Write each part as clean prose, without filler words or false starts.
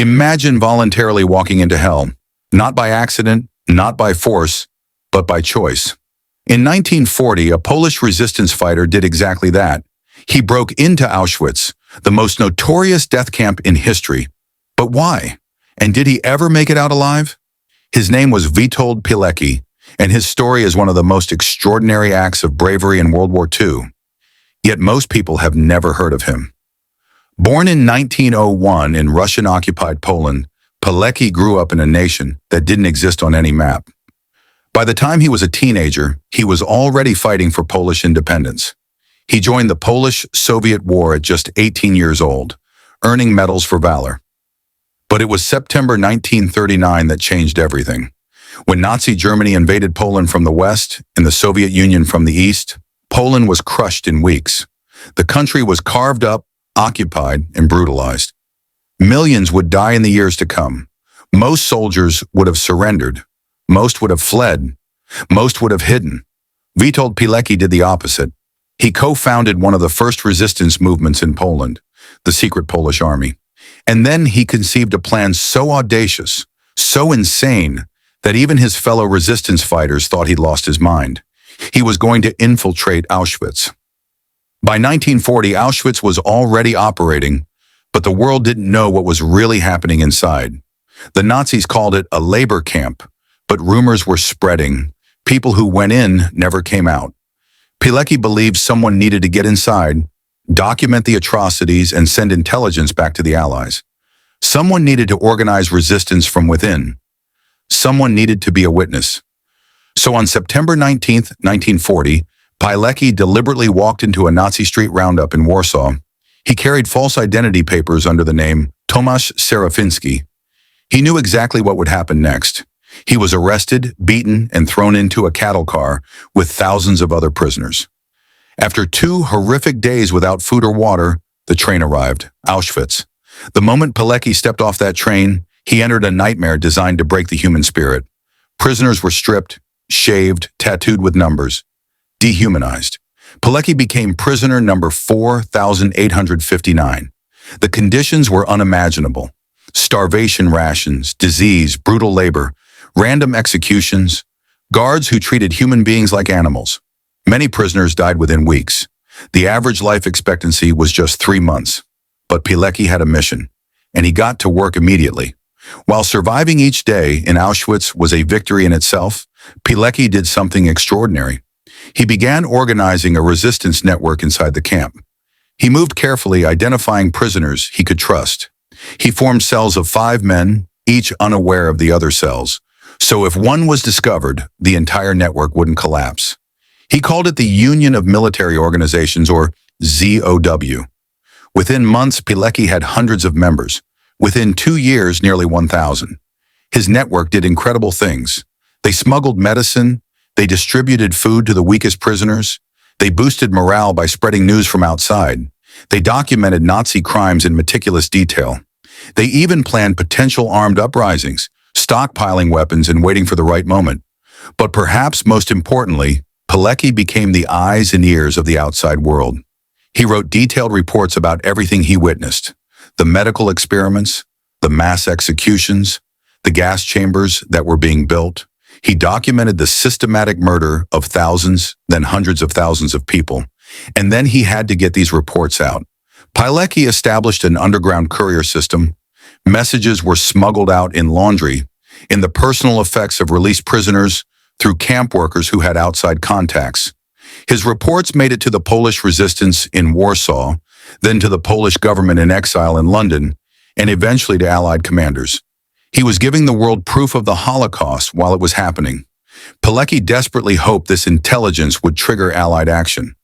Imagine voluntarily walking into hell, not by accident, not by force, but by choice. In 1940, a Polish resistance fighter did exactly that. He broke into Auschwitz, the most notorious death camp in history. But why? And did he ever make it out alive? His name was Witold Pilecki, and his story is one of the most extraordinary acts of bravery in World War II. Yet most people have never heard of him. Born in 1901 in Russian-occupied Poland, Pilecki grew up in a nation that didn't exist on any map. By the time he was a teenager, he was already fighting for Polish independence. He joined the Polish-Soviet War at just 18 years old, earning medals for valor. But it was September 1939 that changed everything. When Nazi Germany invaded Poland from the west and the Soviet Union from the east, Poland was crushed in weeks. The country was carved up, occupied, and brutalized. Millions would die in the years to come. Most soldiers would have surrendered. Most would have fled. Most would have hidden. Witold Pilecki did the opposite. He co-founded one of the first resistance movements in Poland, the secret Polish army. And then he conceived a plan so audacious, so insane, that even his fellow resistance fighters thought he'd lost his mind. He was going to infiltrate Auschwitz. By 1940, Auschwitz was already operating, but the world didn't know what was really happening inside. The Nazis called it a labor camp, but rumors were spreading. People who went in never came out. Pilecki believed someone needed to get inside, document the atrocities, and send intelligence back to the Allies. Someone needed to organize resistance from within. Someone needed to be a witness. So on September 19, 1940, Pilecki deliberately walked into a Nazi street roundup in Warsaw. He carried false identity papers under the name Tomasz Serafiński. He knew exactly what would happen next. He was arrested, beaten, and thrown into a cattle car with thousands of other prisoners. After 2 horrific days without food or water, the train arrived, Auschwitz. The moment Pilecki stepped off that train, he entered a nightmare designed to break the human spirit. Prisoners were stripped, shaved, tattooed with numbers, dehumanized. Pilecki became prisoner number 4,859. The conditions were unimaginable. Starvation rations, disease, brutal labor, random executions, guards who treated human beings like animals. Many prisoners died within weeks. The average life expectancy was just 3 months. But Pilecki had a mission, and he got to work immediately. While surviving each day in Auschwitz was a victory in itself, Pilecki did something extraordinary. He began organizing a resistance network inside the camp. He moved carefully, identifying prisoners he could trust. He formed cells of 5 men, each unaware of the other cells. So if one was discovered, the entire network wouldn't collapse. He called it the Union of Military Organizations, or ZOW. Within months, Pilecki had hundreds of members. Within 2 years, nearly 1,000. His network did incredible things. They smuggled medicine. They distributed food to the weakest prisoners. They boosted morale by spreading news from outside. They documented Nazi crimes in meticulous detail. They even planned potential armed uprisings, stockpiling weapons and waiting for the right moment. But perhaps most importantly, Pilecki became the eyes and ears of the outside world. He wrote detailed reports about everything he witnessed: the medical experiments, the mass executions, the gas chambers that were being built. He documented the systematic murder of thousands, then hundreds of thousands of people. And then he had to get these reports out. Pilecki established an underground courier system. Messages were smuggled out in laundry, in the personal effects of released prisoners, through camp workers who had outside contacts. His reports made it to the Polish resistance in Warsaw, then to the Polish government in exile in London, and eventually to Allied commanders. He was giving the world proof of the Holocaust while it was happening. Pilecki desperately hoped this intelligence would trigger Allied action.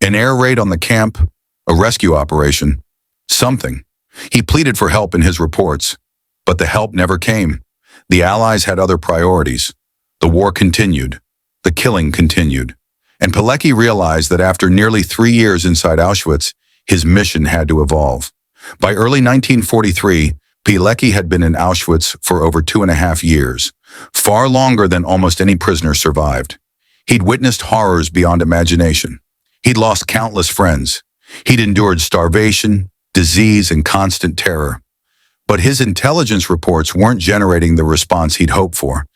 An air raid on the camp, a rescue operation, something. He pleaded for help in his reports, but the help never came. The Allies had other priorities. The war continued. The killing continued. And Pilecki realized that after nearly 3 years inside Auschwitz, his mission had to evolve. By early 1943, Pilecki had been in Auschwitz for over 2.5 years, far longer than almost any prisoner survived. He'd witnessed horrors beyond imagination. He'd lost countless friends. He'd endured starvation, disease, and constant terror. But his intelligence reports weren't generating the response he'd hoped for,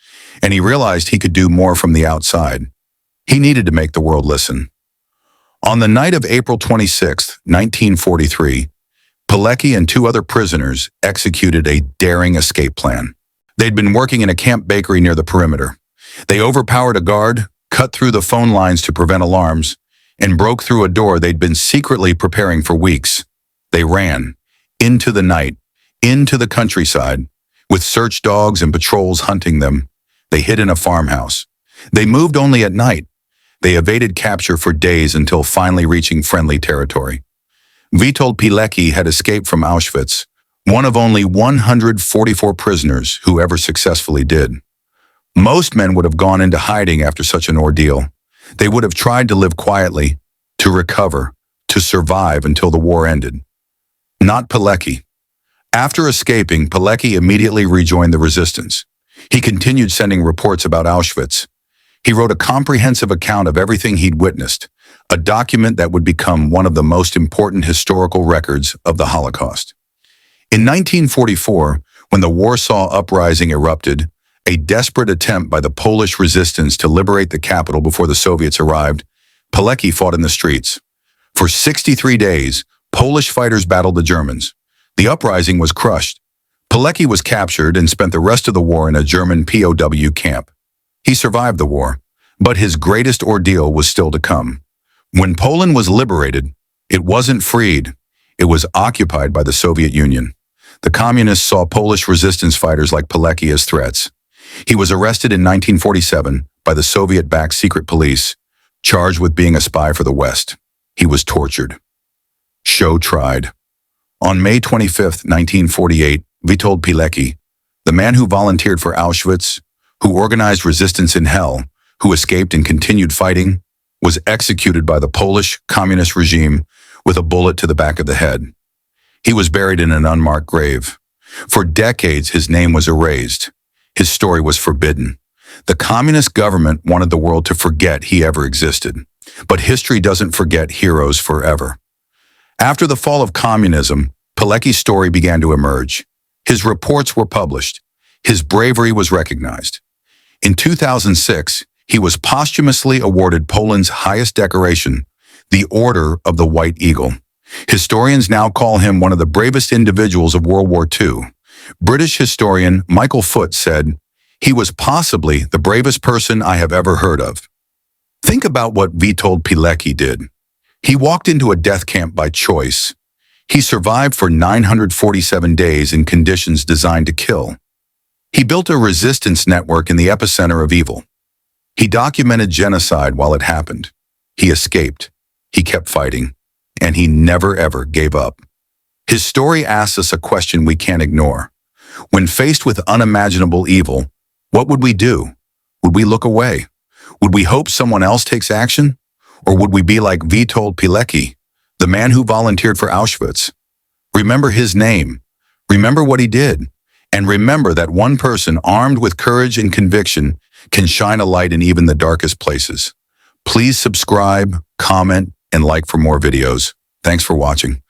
and he realized he could do more from the outside. He needed to make the world listen. On the night of April 26, 1943, Pilecki and two other prisoners executed a daring escape plan. They'd been working in a camp bakery near the perimeter. They overpowered a guard, cut through the phone lines to prevent alarms, and broke through a door they'd been secretly preparing for weeks. They ran, into the night, into the countryside, with search dogs and patrols hunting them. They hid in a farmhouse. They moved only at night. They evaded capture for days until finally reaching friendly territory. Witold Pilecki had escaped from Auschwitz, one of only 144 prisoners who ever successfully did. Most men would have gone into hiding after such an ordeal. They would have tried to live quietly, to recover, to survive until the war ended. Not Pilecki. After escaping, Pilecki immediately rejoined the resistance. He continued sending reports about Auschwitz. He wrote a comprehensive account of everything he'd witnessed, a document that would become one of the most important historical records of the Holocaust. In 1944, when the Warsaw Uprising erupted, a desperate attempt by the Polish resistance to liberate the capital before the Soviets arrived, Pilecki fought in the streets. For 63 days, Polish fighters battled the Germans. The uprising was crushed. Pilecki was captured and spent the rest of the war in a German POW camp. He survived the war, but his greatest ordeal was still to come. When Poland was liberated, it wasn't freed. It was occupied by the Soviet Union. The communists saw Polish resistance fighters like Pilecki as threats. He was arrested in 1947 by the Soviet-backed secret police, charged with being a spy for the West. He was tortured. Show tried. On May 25, 1948, Witold Pilecki, the man who volunteered for Auschwitz, who organized resistance in hell, who escaped and continued fighting, was executed by the Polish communist regime with a bullet to the back of the head. He was buried in an unmarked grave. For decades, his name was erased. His story was forbidden. The communist government wanted the world to forget he ever existed. But history doesn't forget heroes forever. After the fall of communism, Pilecki's story began to emerge. His reports were published. His bravery was recognized. In 2006, he was posthumously awarded Poland's highest decoration, the Order of the White Eagle. Historians now call him one of the bravest individuals of World War II. British historian Michael Foot said, "He was possibly the bravest person I have ever heard of." Think about what Witold Pilecki did. He walked into a death camp by choice. He survived for 947 days in conditions designed to kill. He built a resistance network in the epicenter of evil. He documented genocide while it happened. He escaped. He kept fighting. And he never ever gave up. His story asks us a question we can't ignore. When faced with unimaginable evil, what would we do? Would we look away? Would we hope someone else takes action? Or would we be like Witold Pilecki, the man who volunteered for Auschwitz? Remember his name. Remember what he did. And remember that one person armed with courage and conviction can shine a light in even the darkest places. Please subscribe, comment, and like for more videos. Thanks for watching.